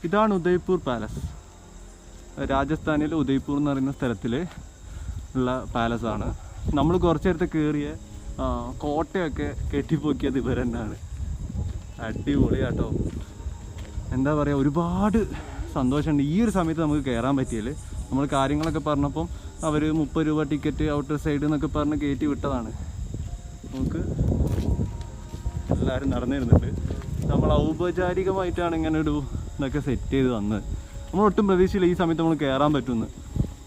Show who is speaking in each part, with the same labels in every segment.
Speaker 1: ഇതാണ് ഉദയ്പൂർ പാലസ്. രാജസ്ഥാനിലെ ഉദയ്പൂർ എന്ന് പറയുന്ന സ്ഥലത്തിൽ ഉള്ള പാലസാണ്. നമ്മൾ കുറച്ച് നേരത്തെ കയറിയ കോട്ടയൊക്കെ കെട്ടിപ്പൊക്കിയത് ഇവർ തന്നെയാണ്. അടിപൊളിയാട്ടോ. എന്താ പറയുക, ഒരുപാട് സന്തോഷമുണ്ട് ഈ ഒരു സമയത്ത് നമുക്ക് കയറാൻ പറ്റിയതിൽ. നമ്മൾ കാര്യങ്ങളൊക്കെ പറഞ്ഞപ്പം അവർ 30 രൂപ ടിക്കറ്റ് ഔട്ടർ സൈഡ് എന്നൊക്കെ പറഞ്ഞ് കയറ്റി വിട്ടതാണ്. നമുക്ക് എല്ലാവരും നടന്നിരുന്നുണ്ട്. നമ്മൾ ഔപചാരികമായിട്ടാണ് ഇങ്ങനെ ഒരു ഇതൊക്കെ സെറ്റ് ചെയ്ത് വന്നത്. നമ്മൾ ഒട്ടും പ്രതീക്ഷയില്ല ഈ സമയത്ത് നമ്മൾ കയറാൻ പറ്റുമെന്ന്.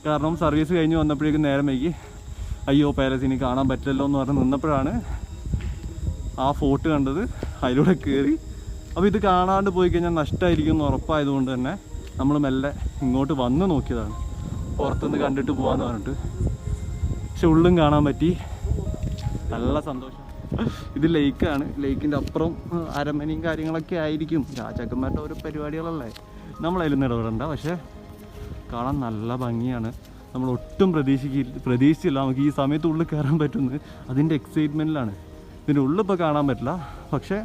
Speaker 1: കാരണം സർവീസ് കഴിഞ്ഞ് വന്നപ്പോഴേക്കും നേരം വൈകി. അയ്യോ പാലസ് ഇനി കാണാൻ പറ്റില്ലല്ലോ എന്ന് പറഞ്ഞ് നിന്നപ്പോഴാണ് ആ ഫോർട്ട് കണ്ടത്. അതിലൂടെ കയറി. അപ്പോൾ ഇത് കാണാണ്ട് പോയി കഴിഞ്ഞാൽ നഷ്ടമായിരിക്കും എന്ന് ഉറപ്പായതുകൊണ്ട് തന്നെ നമ്മൾ മെല്ലെ ഇങ്ങോട്ട് വന്ന് നോക്കിയതാണ്, പുറത്തുനിന്ന് കണ്ടിട്ട് പോകാമെന്ന് പറഞ്ഞിട്ട്. പക്ഷെ ഉള്ളും കാണാൻ പറ്റി. നല്ല സന്തോഷം. ഇത് ലേക്കാണ്. ലേക്കിൻ്റെ അപ്പുറം അരമനയും കാര്യങ്ങളൊക്കെ ആയിരിക്കും. രാജാക്കന്മാരുടെ ഓരോ പരിപാടികളല്ലേ, നമ്മളതിലൊന്നും ഇടപെടണ്ട. പക്ഷേ കാണാൻ നല്ല ഭംഗിയാണ്. നമ്മൾ ഒട്ടും പ്രതീക്ഷിച്ചില്ല നമുക്ക് ഈ സമയത്ത് ഉള്ളിൽ കയറാൻ പറ്റുന്നത്. അതിൻ്റെ എക്സൈറ്റ്മെൻറ്റിലാണ്. ഇതിൻ്റെ ഉള്ളിൽ ഇപ്പോൾ കാണാൻ പറ്റില്ല. പക്ഷേ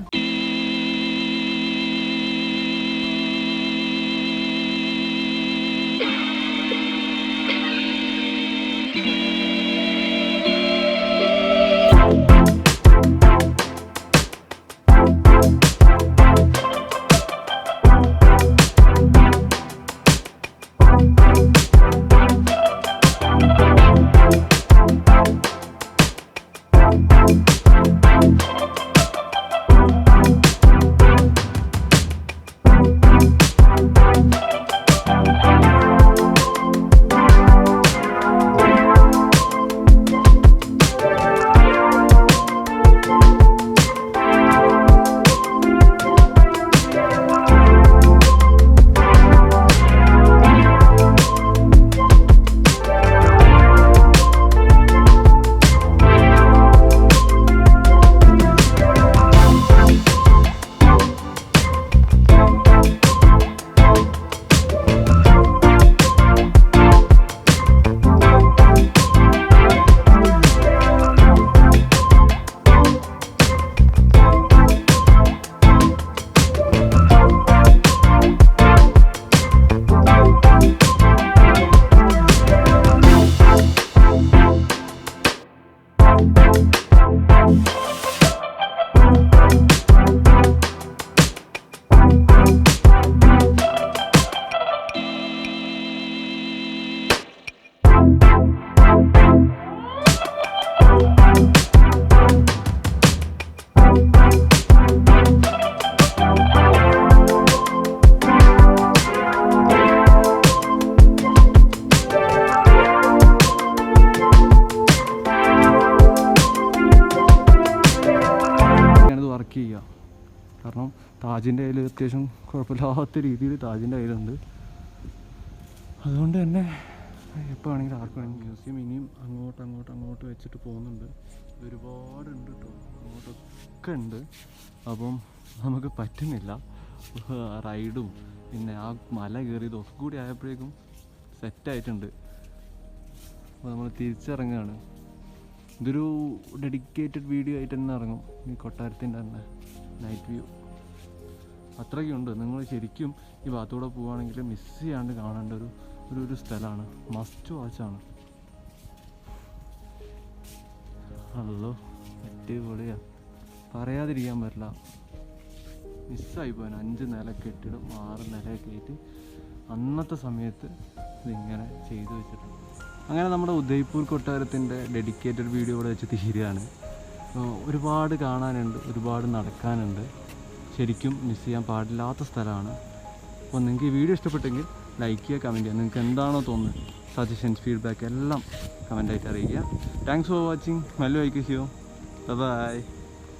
Speaker 1: കാരണം താജിൻ്റെ കയ്യിൽ അത്യാവശ്യം കുഴപ്പമില്ലാത്ത രീതിയിൽ താജിൻ്റെ കയ്യിലുണ്ട്. അതുകൊണ്ട് തന്നെ എപ്പോൾ ആണെങ്കിലും ആർക്ക് വേണമെങ്കിൽ മ്യൂസിയം ഇനിയും അങ്ങോട്ട് വെച്ചിട്ട് പോകുന്നുണ്ട്. ഒരുപാടുണ്ട് കേട്ടോ, അങ്ങോട്ടൊക്കെ ഉണ്ട്. അപ്പം നമുക്ക് പറ്റുന്നില്ല. റൈഡും പിന്നെ ആ മല കയറിയതും ഒക്കെ കൂടി ആയപ്പോഴേക്കും സെറ്റായിട്ടുണ്ട്. അപ്പോൾ നമ്മൾ തിരിച്ചിറങ്ങുകയാണ്. ഇതൊരു ഡെഡിക്കേറ്റഡ് വീഡിയോ ആയിട്ട് തന്നെ ഇറങ്ങും. ഈ കൊട്ടാരത്തിൻ്റെ തന്നെ നൈറ്റ് വ്യൂ അത്രയ്ക്കുണ്ട്. നിങ്ങൾ ശരിക്കും ഈ ഭാഗത്തൂടെ പോവുകയാണെങ്കിൽ മിസ് ചെയ്യാണ്ട് കാണേണ്ട ഒരു സ്ഥലമാണ്. മസ്റ്റ് വാച്ചാണ്. അല്ലോ അടിപൊളിയാണ്, പറയാതിരിക്കാൻ പറ്റില്ല. മിസ്സായി പോകാൻ 5 നില കെട്ടിടം 6 നിലയൊക്കെ ആയിട്ട് അന്നത്തെ സമയത്ത് ഇതിങ്ങനെ ചെയ്തു വെച്ചിട്ടുണ്ട്. അങ്ങനെ നമ്മുടെ ഉദയ്പൂർ കൊട്ടാരത്തിൻ്റെ ഡെഡിക്കേറ്റഡ് വീഡിയോ ഇവിടെ വെച്ച് തീരുകയാണ്. ഒരുപാട് കാണാനുണ്ട്, ഒരുപാട് നടക്കാനുണ്ട്. ശരിക്കും മിസ് ചെയ്യാൻ പാടില്ലാത്ത സ്ഥലമാണ്. അപ്പോൾ നിങ്ങൾക്ക് ഈ വീഡിയോ ഇഷ്ടപ്പെട്ടെങ്കിൽ ലൈക്ക് ചെയ്യുക, കമൻറ്റ് ചെയ്യുക. നിങ്ങൾക്ക് എന്താണോ തോന്നുന്നത്, സജഷൻസ്, ഫീഡ്ബാക്ക് എല്ലാം കമൻ്റായിട്ട് അറിയിക്കുക. Thanks for watching. Mallu I U. By.